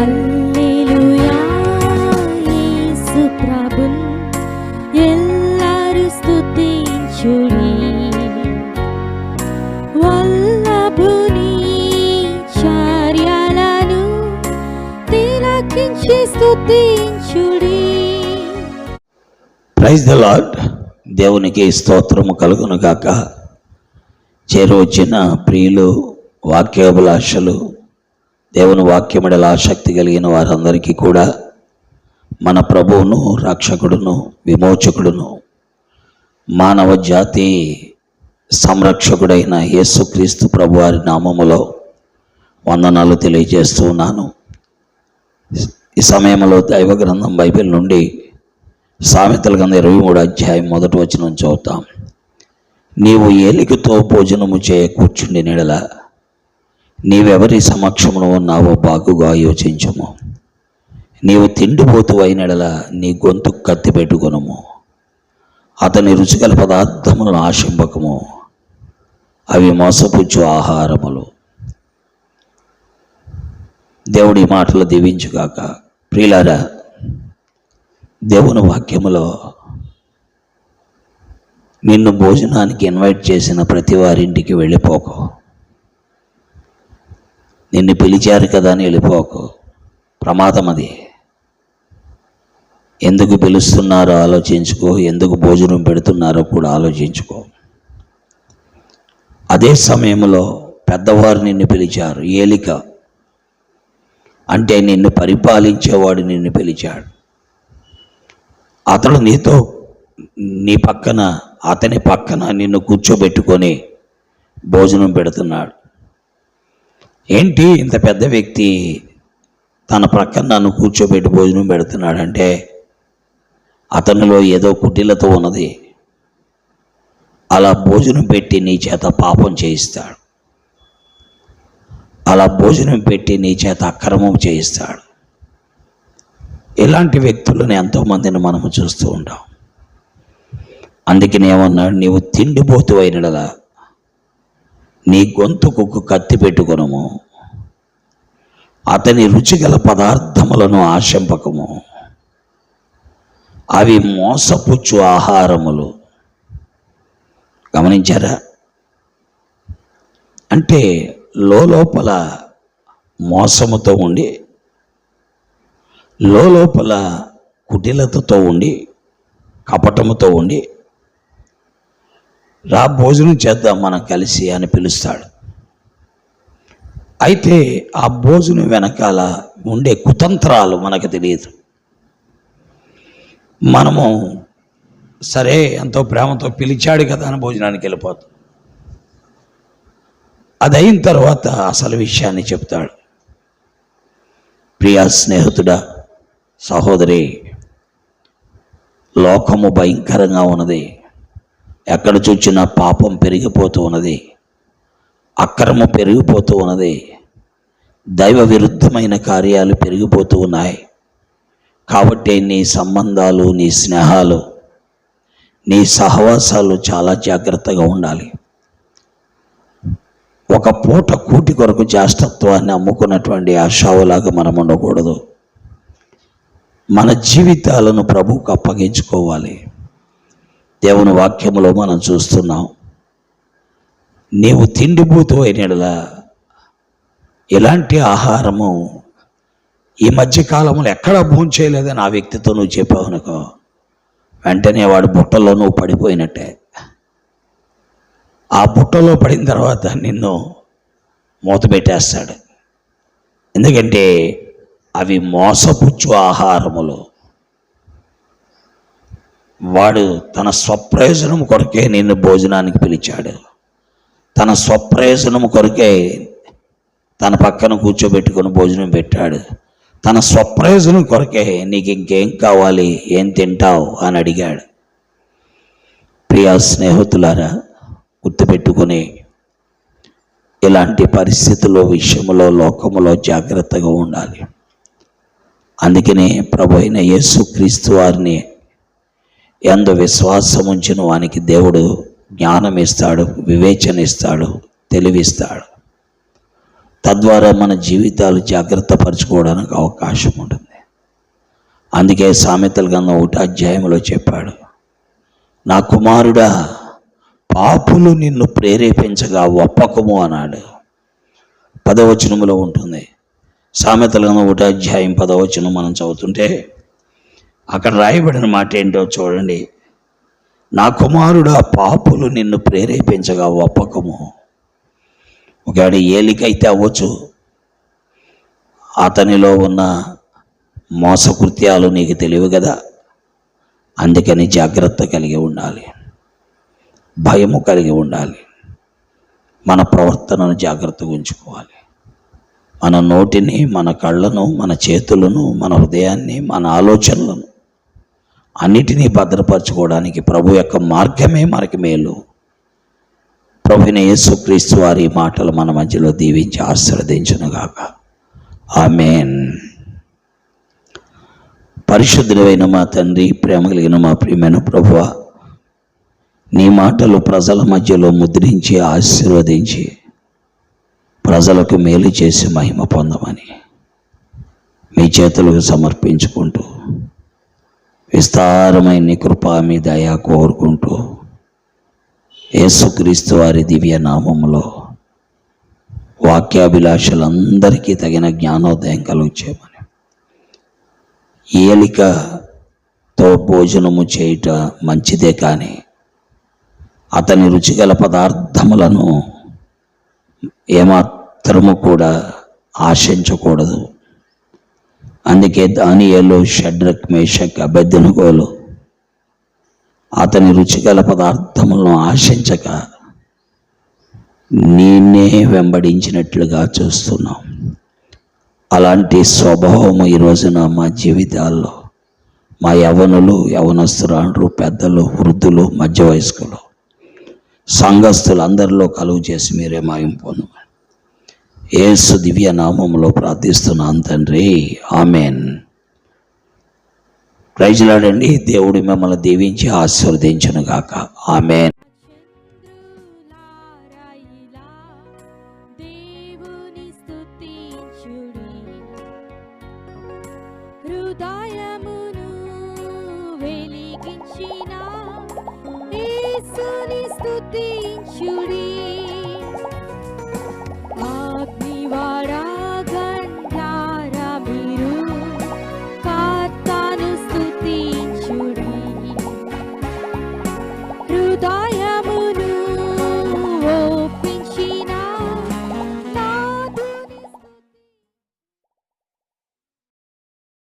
హల్లెలూయా యేసు ప్రభున్ ఎల్లరు స్తుతించుడి. వల్లభుని చర్యలను తిలకించి స్తుతించుడి. Praise the lord. దేవునికి స్తోత్రము కలుగును గాక. చేరువచ్చిన ప్రియులు, వాక్యాభిలాషలు, దేవుని వాక్యముడల ఆసక్తి కలిగిన వారందరికీ కూడా మన ప్రభువును, రక్షకుడును, విమోచకుడును, మానవ జాతి సంరక్షకుడైన యేసుక్రీస్తు ప్రభువారి నామములో వందనాలు తెలియజేస్తూ ఉన్నాను. ఈ సమయంలో దైవ గ్రంథం బైబిల్ నుండి సామెతల గ్రంథం 23వ అధ్యాయం 1వ వచనం చదువుతాం. నీవు ఏలికతో భోజనము చేయ కూర్చుండి నెడల నీవెవరి సమక్షమును ఉన్నావో బాగుగా యోచించము. నీవు తిండిపోతు అయినడల నీ గొంతు కత్తి పెట్టుకొనము. అతని రుచిగల పదార్థములను ఆశింపకము, అవి మోసపుచ్చు ఆహారములు. దేవుడి మాటలు దీవించుగాక. ప్రియులారా, దేవుని వాక్యములో నిన్ను భోజనానికి ఇన్వైట్ చేసిన ప్రతి వారింటికి వెళ్ళిపోకు. నిన్ను పిలిచారు కదా అని వెళ్ళిపోకు. ప్రమాదం అది. ఎందుకు పిలుస్తున్నారో ఆలోచించుకో, ఎందుకు భోజనం పెడుతున్నారో కూడా ఆలోచించుకో. అదే సమయంలో పెద్దవారు నిన్ను పిలిచారు. ఏలిక అంటే నిన్ను పరిపాలించేవాడు నిన్ను పిలిచాడు. అతడు నీతో నీ పక్కన, అతని పక్కన నిన్ను కూర్చోబెట్టుకొని భోజనం పెడుతున్నాడు. ఏంటి ఇంత పెద్ద వ్యక్తి తన ప్రక్కన నన్ను కూర్చోబెట్టి భోజనం పెడుతున్నాడంటే అతనిలో ఏదో కుటిలత ఉన్నది. అలా భోజనం పెట్టి నీ చేత పాపం చేయిస్తాడు. అలా భోజనం పెట్టి నీ చేత అక్రమం చేయిస్తాడు. ఇలాంటి వ్యక్తులను ఎంతోమందిని మనము చూస్తూ ఉంటాం. అందుకని ఏమన్నాడు, నీవు తిండిపోతు అయినడలా నీ గొంతుకు కత్తి పెట్టుకొనము. అతని రుచిగల పదార్థములను ఆశింపకము, అవి మోసపుచ్చు ఆహారములు. గమనించారా? అంటే లోపల మోసముతో ఉండి, లోపల కుటిలతతో ఉండి, కపటముతో ఉండి, రా భోజనం చేద్దాం మనం కలిసి అని పిలుస్తాడు. అయితే ఆ భోజనం వెనకాల ఉండే కుతంత్రాలు మనకు తెలియదు. మనము సరే ఎంతో ప్రేమతో పిలిచాడు కదా అని భోజనానికి వెళ్ళిపోతాం. అది అయిన తర్వాత అసలు విషయాన్ని చెప్తాడు. ప్రియా స్నేహితుడా, సహోదరి, లోకము భయంకరంగా ఉన్నది. ఎక్కడ చూచినా పాపం పెరిగిపోతూ ఉన్నది, అక్రమం పెరిగిపోతూ ఉన్నది, దైవ విరుద్ధమైన కార్యాలు పెరిగిపోతూ ఉన్నాయి. కాబట్టి నీ సంబంధాలు, నీ స్నేహాలు, నీ సహవాసాలు చాలా జాగ్రత్తగా ఉండాలి. ఒక పూట కూటి కొరకు చేష్టత్వాన్ని అమ్ముకున్నటువంటి ఆశావులాగా మనం ఉండకూడదు. మన జీవితాలను ప్రభువుకు అప్పగించుకోవాలి. దేవుని వాక్యములో మనం చూస్తున్నాం, నీవు తిండిపోతూ అయినలా ఇలాంటి ఆహారము ఈ మధ్యకాలంలో ఎక్కడా భోంచేయలేదని ఆ వ్యక్తితో నువ్వు చెప్పావు అనుకో, వెంటనే వాడు బుట్టలో నువ్వు పడిపోయినట్టే. ఆ బుట్టలో పడిన తర్వాత నిన్ను మూత పెట్టేస్తాడు. ఎందుకంటే అవి మోసపుచ్చు ఆహారములు. వాడు తన స్వప్రయోజనం కొరకే నిన్ను భోజనానికి పిలిచాడు. తన స్వప్రయోజనం కొరకే తన పక్కన కూర్చోబెట్టుకొని భోజనం పెట్టాడు. తన స్వప్రయోజనం కొరకే నీకు ఇంకేం కావాలి, ఏం తింటావు అని అడిగాడు. ప్రియా స్నేహితులారా, గుర్తుపెట్టుకొని ఇలాంటి పరిస్థితుల్లో, విషయంలో, లోకములో జాగ్రత్తగా ఉండాలి. అందుకనే ప్రభు అయిన యేసుక్రీస్తు వారిని యందు విశ్వాసం ఉంచిన వానికి దేవుడు జ్ఞానం ఇస్తాడు, వివేచన ఇస్తాడు, తెలివిస్తాడు. తద్వారా మన జీవితాలు జాగ్రత్త పరచుకోవడానికి అవకాశం ఉంటుంది. అందుకే సామెతల గ్రంథం 1వ అధ్యాయంలో చెప్పాడు, నా కుమారుడా, పాపులు నిన్ను ప్రేరేపించగా ఒప్పకము అన్నాడు. 10వ వచనములో ఉంటుంది. సామెతల గ్రంథం 1వ అధ్యాయం 10వ వచనం మనం చదువుతుంటే అక్కడ రాయబడిన మాట ఏంటో చూడండి. నా కుమారుడా, పాపులు నిన్ను ప్రేరేపించగా ఒప్పకము. ఒకవేళ ఏలికైతే అవ్వచ్చు, అతనిలో ఉన్న మోసకృత్యాలు నీకు తెలియవు కదా. అందుకని జాగ్రత్త కలిగి ఉండాలి, భయము కలిగి ఉండాలి. మన ప్రవర్తనను జాగ్రత్తగా ఉంచుకోవాలి. మన నోటిని, మన కళ్ళను, మన చేతులను, మన హృదయాన్ని, మన ఆలోచనలను అన్నిటినీ భద్రపరచుకోవడానికి ప్రభు యొక్క మార్గమే మనకి మేలు. ప్రభువైన యేసుక్రీస్తు వారి మాటలు మన మధ్యలో దీవించి ఆశీర్వదించునుగాక. ఆమేన్. పరిశుద్ధుడైన మా తండ్రి, ప్రేమ కలిగిన మా ప్రియమైన ప్రభువా, నీ మాటలు ప్రజల మధ్యలో ముద్రించి ఆశీర్వదించి ప్రజలకు మేలు చేసి మహిమ పొందమని మీ చేతులకు సమర్పించుకుంటూ విస్తారమైన నీ కృప, మీ దయ కోరుకుంటూ యేసుక్రీస్తు వారి దివ్య నామములో వాక్యాభిలాషలందరికీ తగిన జ్ఞానోదయం కలుగచేయమని, ఏలికతో భోజనము చేయుట మంచిదే, కానీ అతని రుచిగల పదార్థములను ఏమాత్రము కూడా ఆశించకూడదు. అందుకే దానియేలు, షడ్రక్, మేషక్, అబేద్నెగోలు అతని రుచిగల పదార్థములను ఆశించక నిన్నే వెంబడించినట్లుగా చూస్తున్నాం. అలాంటి స్వభావము ఈ రోజున మా జీవితాల్లో, మా యవ్వనులు, యవ్వనస్తురాండ్రు, పెద్దలు, వృద్ధులు, మధ్య వయస్కులు, సంఘస్థులు అందరిలో కలుగు చేసి మీరే మహిమ పొందమని యేసు దివ్య నామములో ప్రార్థిస్తున్నాను తండ్రి. ఆమెన్. ప్రైజ్లాడండి. దేవుడు మిమ్మల్ని దీవించి ఆశీర్వదించునుగాక. ఆమెన్. చంద్రులారాయిలా దేవుని స్తుతించుడి, హృదయమును వెలిగించిన యేసుని స్తుతించుడి.